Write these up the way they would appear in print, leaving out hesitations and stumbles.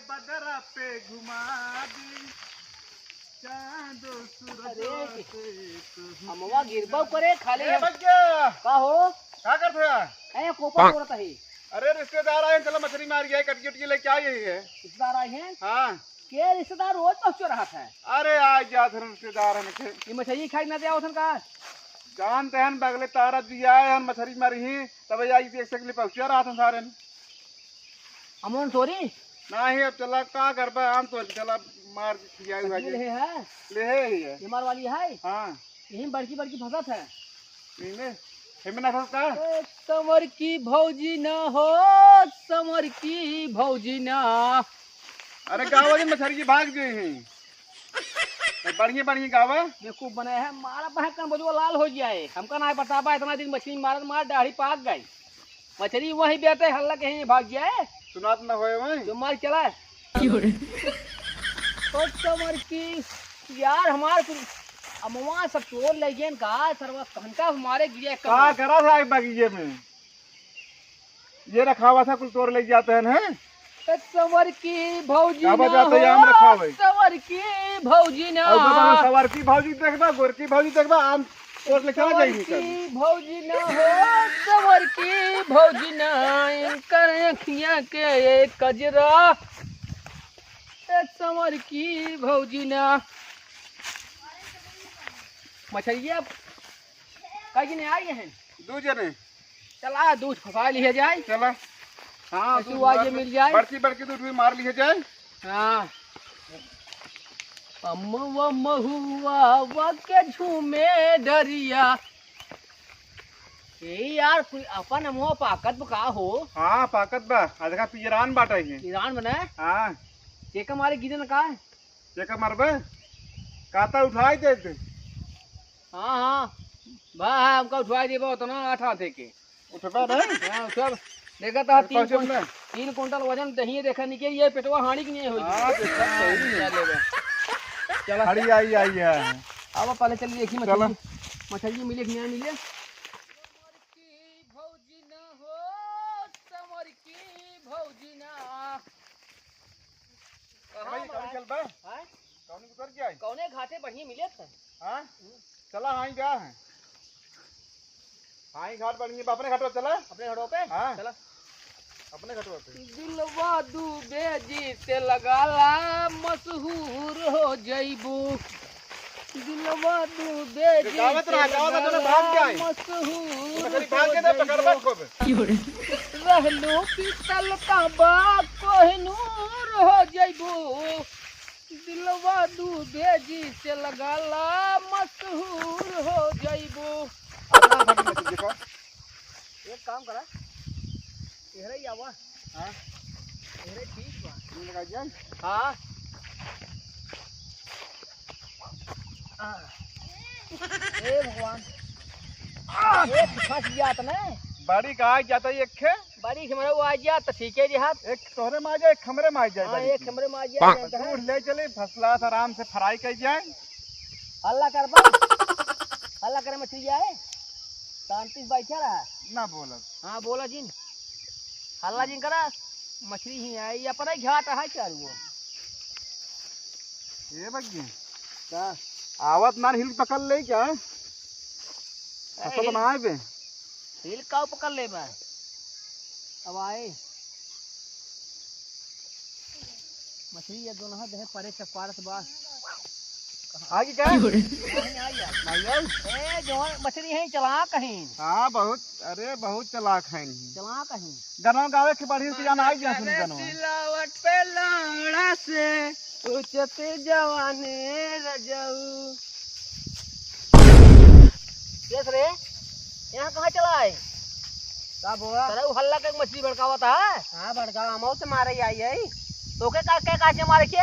बदरा पे घुमा दी चांदो सूरज हमवा गिरबा करे खाली ए बग्गा का हो का करथे ए कोपा तोड़ता है। अरे रिश्तेदार आए चलो मछली मार गया कटकी उटकी लेके आई है। रिश्तेदार आए हैं? हाँ के रिश्तेदार रोज पहुंच रहा था। अरे आज जात रिश्तेदार है ये मछली खाई ना दिया उठन का जानते हैं बगले तारा दिया है हम मछली मारी ही तब आई देख सकली पहुंचा रहा था सारे अमन सॉरी नहीं अब चला का कर पाए हम तो चला मार दिया हुआ ले है ले है ये मार वाली है। हाँ यही बड़की बड़की फसत है इनमें हिमन ना फसता समर की भौजी न हो समर की भौजी न। अरे गाँव वाली मछली की भाग गई है बढ़िया बढ़िया गावा बेवकूफ बने है मारा पहकन बजो लाल हो जाए हमका ना पता बा इतना दिन मछली मार मार दाढ़ी पाक गई मछली वही बेटे हल्ला कहीं भाग जाए सुनात न होए वही जो मार चला तो समर की यार हमारे कुछ अमवा सब चोर ले गए का सरवा कहनका हमारे गिरे का करा था बगीचे में ये रखा हुआ था कुछ तोड़ ले जाते हैं हैं सवर की भौजी क्या बजाते हैं आम रखा हुआ सवर की भौजी ना सवर की भौजी देखबा गोर की भौजी देखबा आम तोड़ ले चला जाएगी की भौजी ना हो सवर की भौजी ना इनकर अखियां के एक कजरा सवर की भौजी ना मछलियाँ कई ने आई हैं दो जने चला दूध फंसा लिया जाए चला हाँ तू आज मिल जाए बड़की बड़की दूध भी मार लिया जाए हाँ अम्मा महुआ के झूमे डरिया ए यार कोई अपन अम्मा पाकत बका हो हाँ पाकत बा आधा पिजरान बाटा है ईरान बना हाँ चेक मारे गिरन का है चेक मारबे काता उठाई दे हाँ हाँ बा हमका उठवा दे बा उतना आठा थे के उठबा नहीं हाँ सब देखा था 3 कुंटल वजन दही देखा निके ये पेटवा हानि की नहीं होई हाँ देखा सही है चला खड़ी आई है अब पहले चल देखी मछली मछली मिले कि नहीं मिले भौजी ना हो समर की भौजी ना भाई कौन चल बा हां कौन उतर गया कौने घाटे बढ़िया मिले थे हां चला हां गया है हां घाट बढ़िया अपने घाट पर चला अपने घाटों पे हां चला अपने घाट पे दिलवा डूबे जी से लगाला मशहूर हो जइबू दिलवा डूबे जी गावत रहा तो भाग जाए मशहूर मछली भाग के दे पकड़वा को रहलो पीतल का बा कोहिनूर हो जइबू दिलवा डूबे जी से लगाला मशहूर हो जइबू। एक काम करा एहरे ही आवा हां एहरे ठीक बा ये लगा जाए हां ए भगवान एक फंस गया त ने बाड़ी का आ जाता है एक खे बड़ी खमरे वो आ गया त ठीक है जी हाथ एक तोहरे में आ जाए एक खमरे में आ जाए हां एक खमरे में आ गया दूर ले चले फसला आराम से फ्राई कर जाए हल्ला कर बा हल्ला करे मछली जाए शांति से बैठा रहा ना बोलत हां बोला जिन हल्ला जिन करा मछली ही आई या पर घाट है क्या वो ये बग्गी क्या आवत ना हिल पकड़ ले क्या फसल बनाए बे हिल का पकड़ ले बा अब आए मछली ये दोनों हाथ है परे चपार से बा आगे क्या ए जो मछली है चला कहीं हाँ बहुत अरे बहुत चलाक है चला कहीं गनवा गावे के बढ़िया से जाना आई जा सुन गनवा सिलावट पे लाड़ा से उचते जवाने रजऊ यस रे यहाँ कहाँ चला है का बोला तेरा हल्ला के मछली भड़कावा था हां भड़कावा मौ से मारे आई है तो के का से मारे के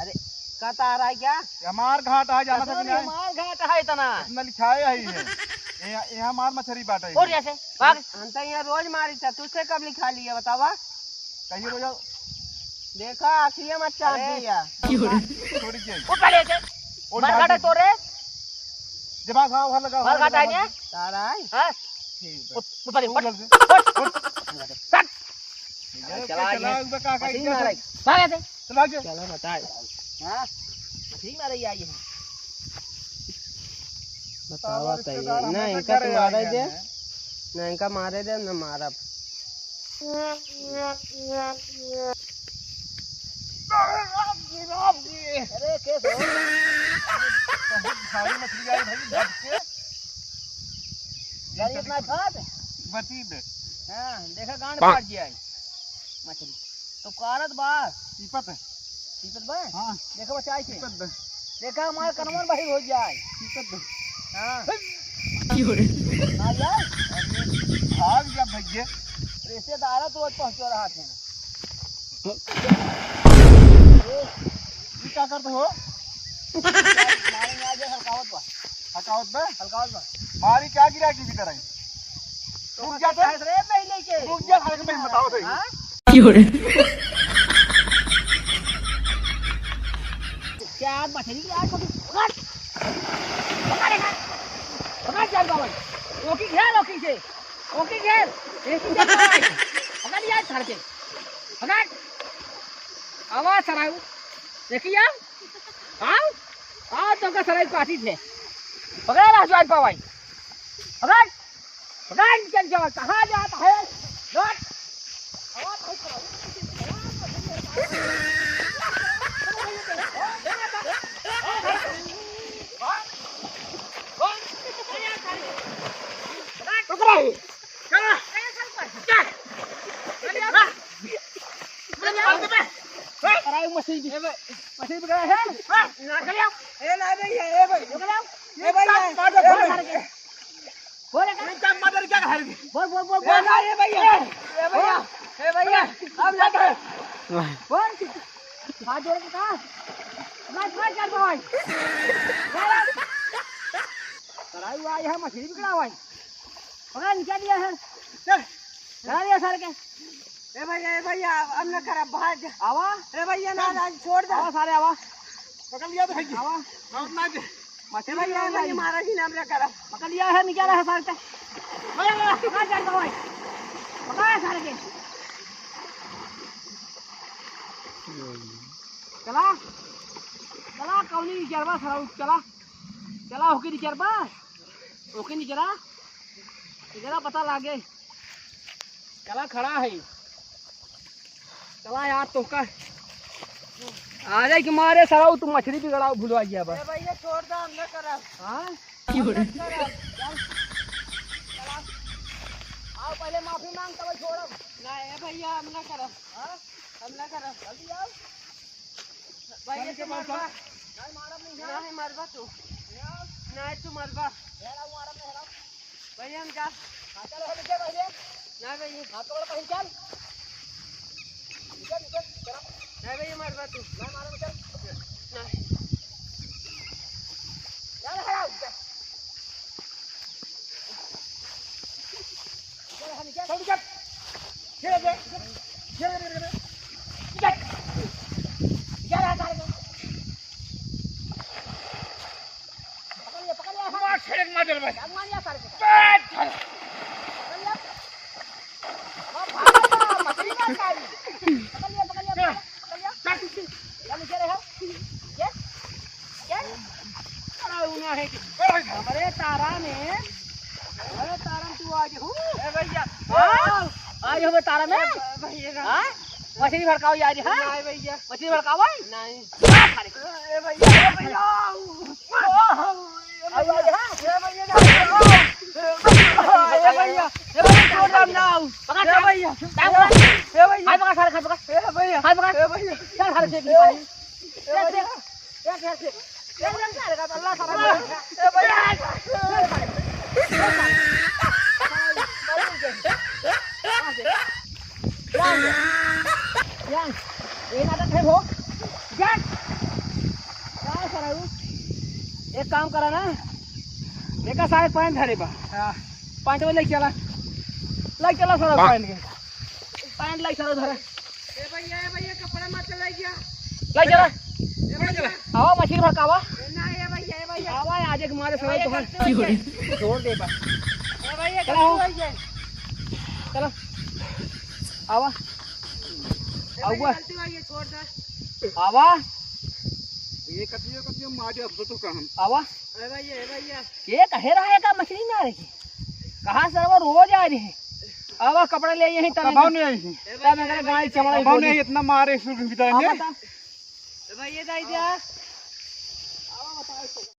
अरे का तार है क्या हमार घाट है जाना था नहीं हमार घाट है तना इतना लिखाए है यहाँ मार मछली बाटा और जैसे भाग अंत यहाँ रोज मारी था तुझसे कब लिखा लिया बतावा कहीं रोज देखा आखिरी मत चाट दिया थोड़ी के वो पहले से मार घाट है तोरे दिमाग हां लगा मार घाट है क्या तारा है हां ऊपर उठ चला ऊपर का मछली मारे मारे थे चला के चला बताए हां मछली मारे आई है बतावा सही ना इनका तो मारे दे ना इनका मारे दे ना मारा अरे कैसे हो बहुत भारी मछली आई भाई धक के यार इतना खात बची दे हां देखा गांड फाड़ गया है मछली तो कारत बा टीपत बा हां देखो बचाई के टीपत दे देखा हमारा कनवन बाहर हो जाए टीपत दे हां क्यों रे आ जाए भाग जा भैया रिश्तेदार तो आज पहुंच रहा थे ये क्या करते हो मारे में आ जाए हकावत बे हल्कावत बा मारी क्या गिरा की भीतर आई रुक जा तो रे पहले के रुक जा खाने में बताओ तो हां क्यों रे क्या मछली की आज कभी पकड़ चल बाबा ओकी घेर ओकी घेर एक ही घेर पकड़ लिया छड़ के पकड़ आवाज सराऊ देखिए आओ आ तो का सराई पाटी थे पकड़ राजवान पावाई पकड़ चल जाओ कहां जाता है लौट मछली पकड़ा है ना कर लिया ए ना भैया ए भाई ए भैया बोल का मदर क्या कर बोल ना ए भैया अब लग बोल हाथ जोड़ के कहा मैं चल भाई कराई हुआ है मछली पकड़ा हुआ है पकड़ा निकाल दिया है चल लगा दिया सर के ए भैया अब न कर भाग आवा ए भैया ना छोड़ दे आवा सारे आवा पकड़ लिया तो भैया आवा बहुत ना दे मछली भैया नहीं मारा जी नाम कर पकड़ लिया है निकाला है सर के पकड़ चल भाई पकड़ सर के चला चला कौनी निकलवा सर चला चला होके निकलवा ओके निकला निकला पता लागे चला खड़ा है चला यार तो का आ जाए कि मारे सराऊ तुम मछली भी गड़ाओ भूलवा गया बस भैया छोड़ दो हम न करब हां क्यों रे आओ पहले माफी मांग तब छोड़ब ना ए भैया हम न करब हां हम न करब जल्दी आओ भैया के मारबा नहीं मारब नहीं मारबा तू नहीं तू मारबा हेरा मारब नहीं हेरा भैया हम जा चलो हम के भैया नहीं भैया हाथ पकड़ पहले चल नहीं भैया मारबा तू नहीं मारब चल नहीं चल हेरा चल हम क्या छोड़ चल चल दे चल पकड़ लिया मार छेड़ मार दे भाई मार लिया सारे को बैठ चल मछली ना खाई पकड़ लिया चल नीचे रहो ये उना है हमारे तारा में अरे तारा तू आज हूं ए भैया आज हमें तारा में भैया हां मछली भड़काओ आज हां नहीं भैया मछली भड़काओ नहीं ए भैया आज हां ए भैया छोड़ दो ना पकड़ ए भैया हाय पकड़ सारे पकड़ ए भैया हाय पकड़ ए भैया चल सारे से पानी देख अल्लाह सारा ए भैया Yan, ini ada थे हो Yan, क्या कराऊं एक काम करा ना देखा सारे पॉइंट धरे बा पॉइंट में लेके चला सारा पॉइंट के पॉइंट लेके चला धरे ए भैया कपड़ा मत ले गया ले चला आवा मछली भड़कावा ना ए भैया आवा आज एक मारे सारा तो छोड़ दे बा ए चलो चलो आवा आवा आवा ये कतियो मार अब तो काम आवा ये कहे रहा है का मछली ना रही कहाँ से वो रोज आ रही है आवा कपड़ा ले यहीं तब भाव नहीं आई तब मेरे गाय चमड़ा भाव नहीं इतना मारे सुर भीतर आवा में बता भाई ये दाई दिया आवा बता